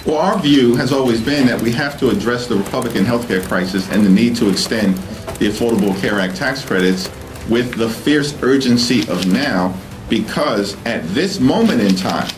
Well, our view has always been that we have to address the Republican healthcare crisis and the need to extend the Affordable Care Act tax credits with the fierce urgency of now, because at this moment in time,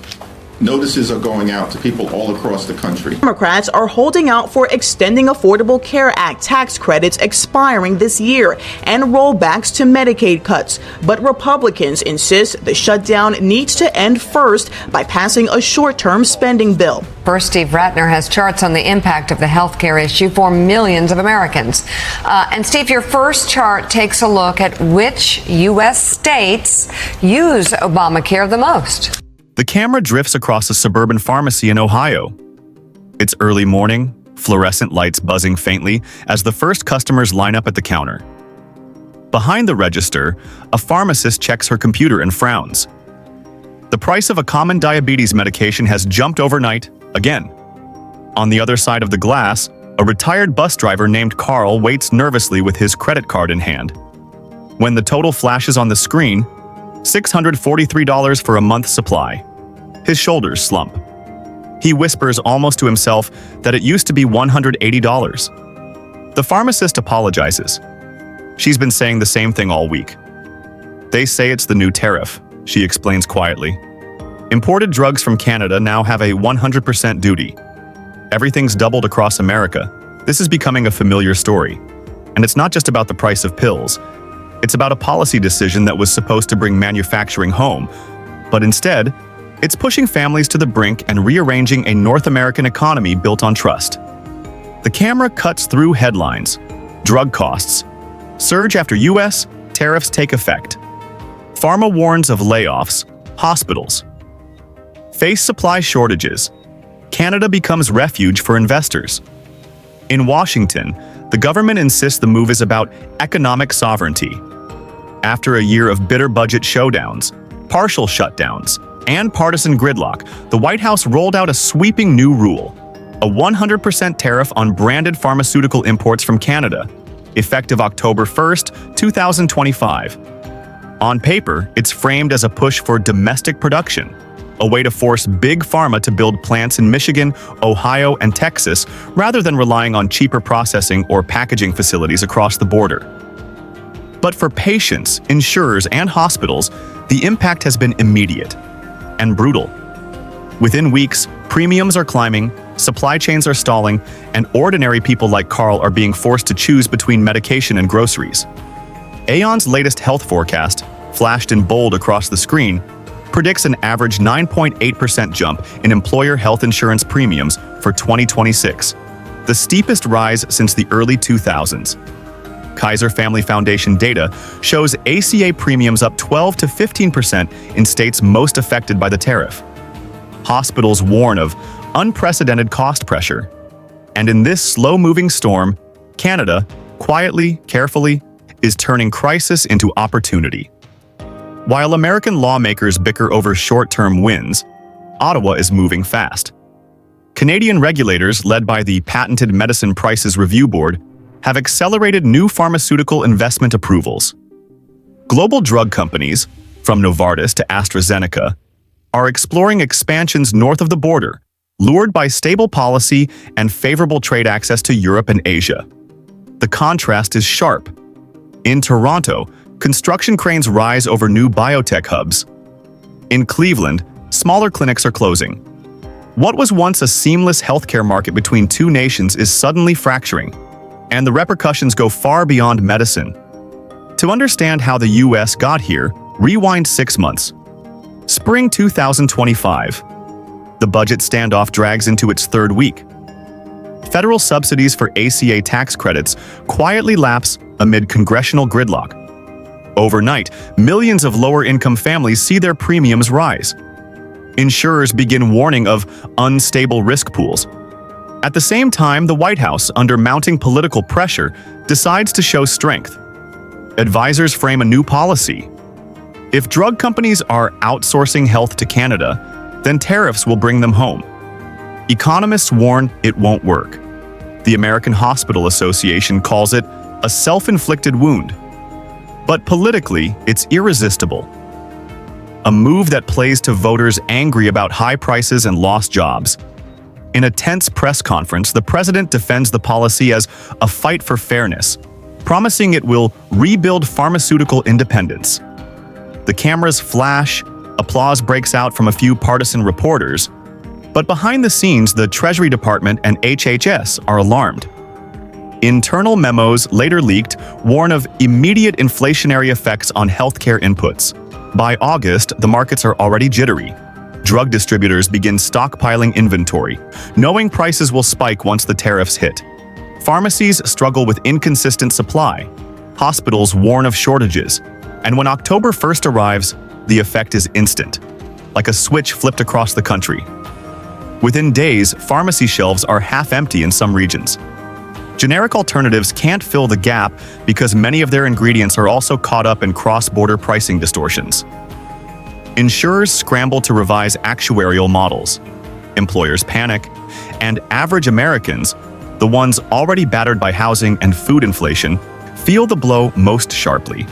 notices are going out to people all across the country. Democrats are holding out for extending Affordable Care Act tax credits expiring this year and rollbacks to Medicaid cuts. But Republicans insist the shutdown needs to end first by passing a short-term spending bill. First, Steve Ratner has charts on the impact of the health care issue for millions of Americans. And Steve, your first chart takes a look at which U.S. states use Obamacare the most. The camera drifts across a suburban pharmacy in Ohio. It's early morning, fluorescent lights buzzing faintly as the first customers line up at the counter. Behind the register, a pharmacist checks her computer and frowns. The price of a common diabetes medication has jumped overnight, again. On the other side of the glass, a retired bus driver named Carl waits nervously with his credit card in hand. When the total flashes on the screen, $643 for a month's supply. His shoulders slump. He whispers almost to himself that it used to be $180. The pharmacist apologizes. She's been saying the same thing all week. They say it's the new tariff, she explains quietly. Imported drugs from Canada now have a 100% duty. Everything's doubled across America. This is becoming a familiar story. And it's not just about the price of pills. It's about a policy decision that was supposed to bring manufacturing home, but instead, it's pushing families to the brink and rearranging a North American economy built on trust. The camera cuts through headlines. Drug costs. Surge after U.S. tariffs take effect. Pharma warns of layoffs. Hospitals face supply shortages. Canada becomes refuge for investors. In Washington, the government insists the move is about economic sovereignty. After a year of bitter budget showdowns, partial shutdowns, and partisan gridlock, the White House rolled out a sweeping new rule, a 100% tariff on branded pharmaceutical imports from Canada, effective October 1st, 2025. On paper, it's framed as a push for domestic production, a way to force big pharma to build plants in Michigan, Ohio, and Texas rather than relying on cheaper processing or packaging facilities across the border. But for patients, insurers, and hospitals, the impact has been immediate and brutal. Within weeks, premiums are climbing, supply chains are stalling, and ordinary people like Carl are being forced to choose between medication and groceries. Aon's latest health forecast, flashed in bold across the screen, predicts an average 9.8% jump in employer health insurance premiums for 2026, the steepest rise since the early 2000s. Kaiser Family Foundation data shows ACA premiums up 12 to 15% in states most affected by the tariff. Hospitals warn of unprecedented cost pressure. And in this slow-moving storm, Canada, quietly, carefully, is turning crisis into opportunity. While American lawmakers bicker over short-term wins, Ottawa is moving fast. Canadian regulators, led by the Patented Medicine Prices Review Board, have accelerated new pharmaceutical investment approvals. Global drug companies, from Novartis to AstraZeneca, are exploring expansions north of the border, lured by stable policy and favorable trade access to Europe and Asia. The contrast is sharp. In Toronto, construction cranes rise over new biotech hubs. In Cleveland, smaller clinics are closing. What was once a seamless healthcare market between two nations is suddenly fracturing, and the repercussions go far beyond medicine. To understand how the U.S. got here, rewind 6 months. Spring 2025. The budget standoff drags into its third week. Federal subsidies for ACA tax credits quietly lapse amid congressional gridlock. Overnight, millions of lower-income families see their premiums rise. Insurers begin warning of unstable risk pools. At the same time, the White House, under mounting political pressure, decides to show strength. Advisors frame a new policy. If drug companies are outsourcing health to Canada, then tariffs will bring them home. Economists warn it won't work. The American Hospital Association calls it a self-inflicted wound. But politically, it's irresistible. A move that plays to voters angry about high prices and lost jobs. In a tense press conference, the president defends the policy as a fight for fairness, promising it will rebuild pharmaceutical independence. The cameras flash, applause breaks out from a few partisan reporters, but behind the scenes, the Treasury Department and HHS are alarmed. Internal memos, later leaked, warn of immediate inflationary effects on healthcare inputs. By August, the markets are already jittery. Drug distributors begin stockpiling inventory, knowing prices will spike once the tariffs hit. Pharmacies struggle with inconsistent supply. Hospitals warn of shortages. And when October 1st arrives, the effect is instant, like a switch flipped across the country. Within days, pharmacy shelves are half empty in some regions. Generic alternatives can't fill the gap because many of their ingredients are also caught up in cross-border pricing distortions. Insurers scramble to revise actuarial models. Employers panic, and average Americans, the ones already battered by housing and food inflation, feel the blow most sharply.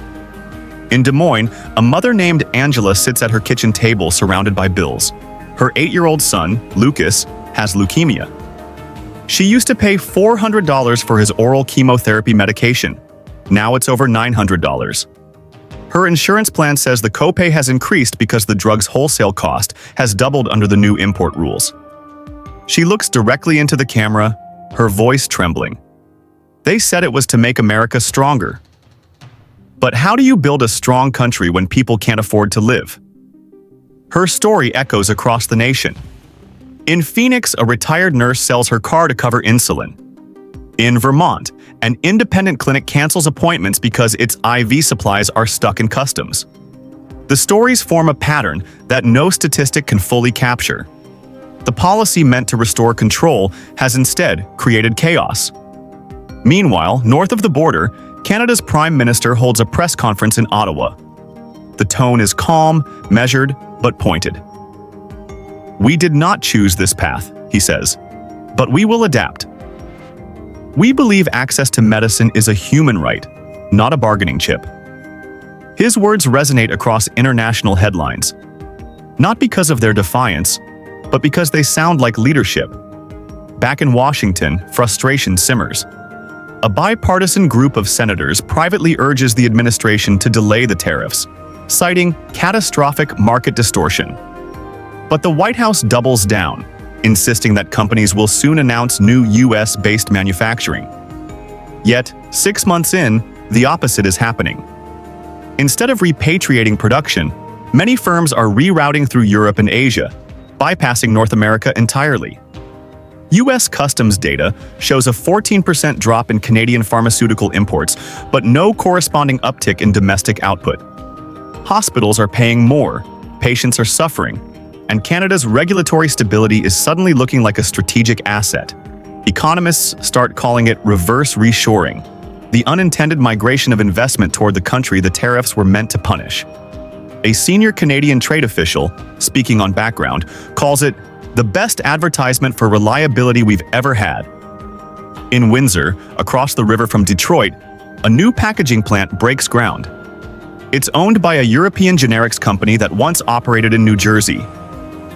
In Des Moines, a mother named Angela sits at her kitchen table surrounded by bills. Her 8-year-old son, Lucas, has leukemia. She used to pay $400 for his oral chemotherapy medication. Now it's over $900. Her insurance plan says the copay has increased because the drug's wholesale cost has doubled under the new import rules. She looks directly into the camera, her voice trembling. They said it was to make America stronger. But how do you build a strong country when people can't afford to live? Her story echoes across the nation. In Phoenix, a retired nurse sells her car to cover insulin. In Vermont, an independent clinic cancels appointments because its IV supplies are stuck in customs. The stories form a pattern that no statistic can fully capture. The policy meant to restore control has instead created chaos. Meanwhile, north of the border, Canada's Prime Minister holds a press conference in Ottawa. The tone is calm, measured, but pointed. "We did not choose this path," he says, "but we will adapt. We believe access to medicine is a human right, not a bargaining chip." His words resonate across international headlines, not because of their defiance, but because they sound like leadership. Back in Washington, frustration simmers. A bipartisan group of senators privately urges the administration to delay the tariffs, citing catastrophic market distortion. But the White House doubles down, insisting that companies will soon announce new US-based manufacturing. Yet, 6 months in, the opposite is happening. Instead of repatriating production, many firms are rerouting through Europe and Asia, bypassing North America entirely. U.S. customs data shows a 14% drop in Canadian pharmaceutical imports, but no corresponding uptick in domestic output. Hospitals are paying more, patients are suffering, and Canada's regulatory stability is suddenly looking like a strategic asset. Economists start calling it reverse reshoring, the unintended migration of investment toward the country the tariffs were meant to punish. A senior Canadian trade official, speaking on background, calls it the best advertisement for reliability we've ever had. In Windsor, across the river from Detroit, a new packaging plant breaks ground. It's owned by a European generics company that once operated in New Jersey.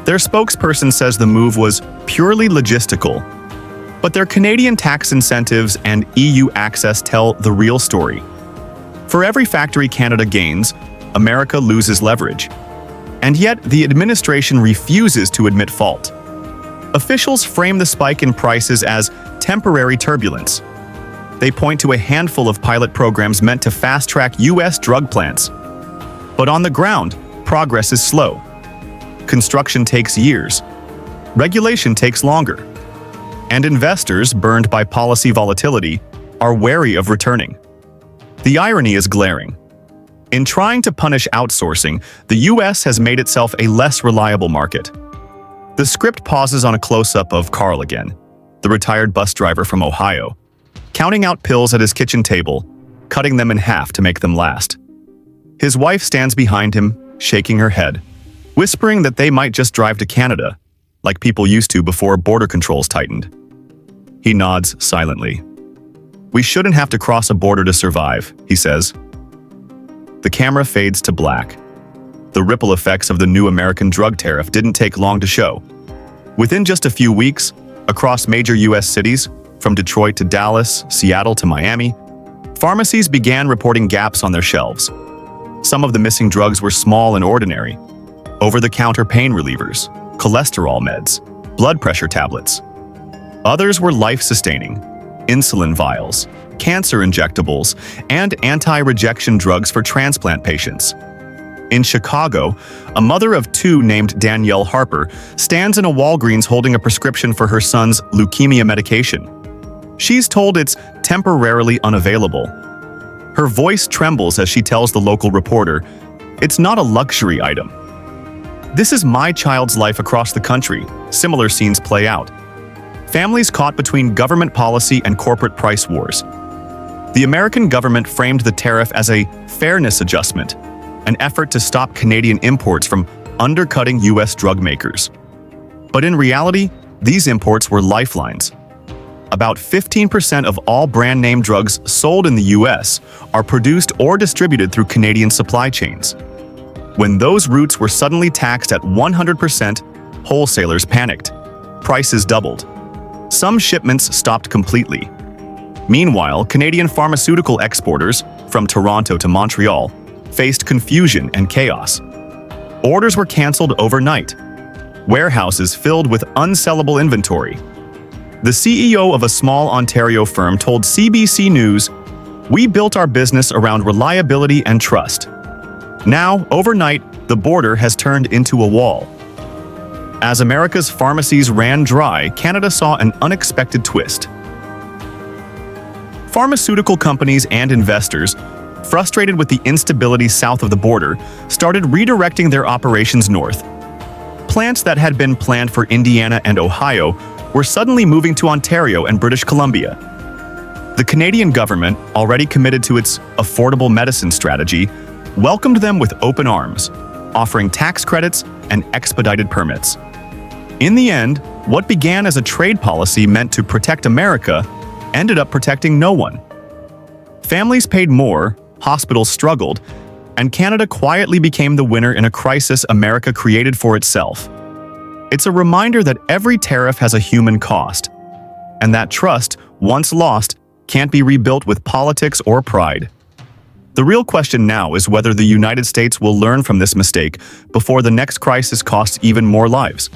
Their spokesperson says the move was purely logistical, but their Canadian tax incentives and EU access tell the real story. For every factory Canada gains, America loses leverage. And yet, the administration refuses to admit fault. Officials frame the spike in prices as temporary turbulence. They point to a handful of pilot programs meant to fast-track U.S. drug plants. But on the ground, progress is slow. Construction takes years. Regulation takes longer. And investors, burned by policy volatility, are wary of returning. The irony is glaring. In trying to punish outsourcing, the U.S. has made itself a less reliable market. The script pauses on a close-up of Carl again, the retired bus driver from Ohio, counting out pills at his kitchen table, cutting them in half to make them last. His wife stands behind him, shaking her head, whispering that they might just drive to Canada, like people used to before border controls tightened. He nods silently. "We shouldn't have to cross a border to survive," he says. The camera fades to black. The ripple effects of the new American drug tariff didn't take long to show. Within just a few weeks, Across major U.S. cities, from Detroit to Dallas, Seattle to Miami, pharmacies began reporting gaps on their shelves. Some of the missing drugs were small and ordinary: over-the-counter pain relievers, cholesterol meds, blood pressure tablets. Others were life-sustaining: insulin vials, cancer injectables, and anti-rejection drugs for transplant patients. In Chicago, a mother of two named Danielle Harper stands in a Walgreens holding a prescription for her son's leukemia medication. She's told it's temporarily unavailable. Her voice trembles as she tells the local reporter, "It's not a luxury item." This is my child's life across the country. Similar scenes play out. Families caught between government policy and corporate price wars. The American government framed the tariff as a fairness adjustment, an effort to stop Canadian imports from undercutting U.S. drug makers. But in reality, these imports were lifelines. About 15% of all brand-name drugs sold in the U.S. are produced or distributed through Canadian supply chains. When those routes were suddenly taxed at 100%, wholesalers panicked. Prices doubled. Some shipments stopped completely. Meanwhile, Canadian pharmaceutical exporters, from Toronto to Montreal, faced confusion and chaos. Orders were canceled overnight. Warehouses filled with unsellable inventory. The CEO of a small Ontario firm told CBC News, "We built our business around reliability and trust. Now, overnight, the border has turned into a wall." As America's pharmacies ran dry, Canada saw an unexpected twist. Pharmaceutical companies and investors, frustrated with the instability south of the border, started redirecting their operations north. Plants that had been planned for Indiana and Ohio were suddenly moving to Ontario and British Columbia. The Canadian government, already committed to its affordable medicine strategy, welcomed them with open arms, offering tax credits and expedited permits. In the end, what began as a trade policy meant to protect America ended up protecting no one. Families paid more, hospitals struggled, and Canada quietly became the winner in a crisis America created for itself. It's a reminder that every tariff has a human cost, and that trust, once lost, can't be rebuilt with politics or pride. The real question now is whether the United States will learn from this mistake before the next crisis costs even more lives.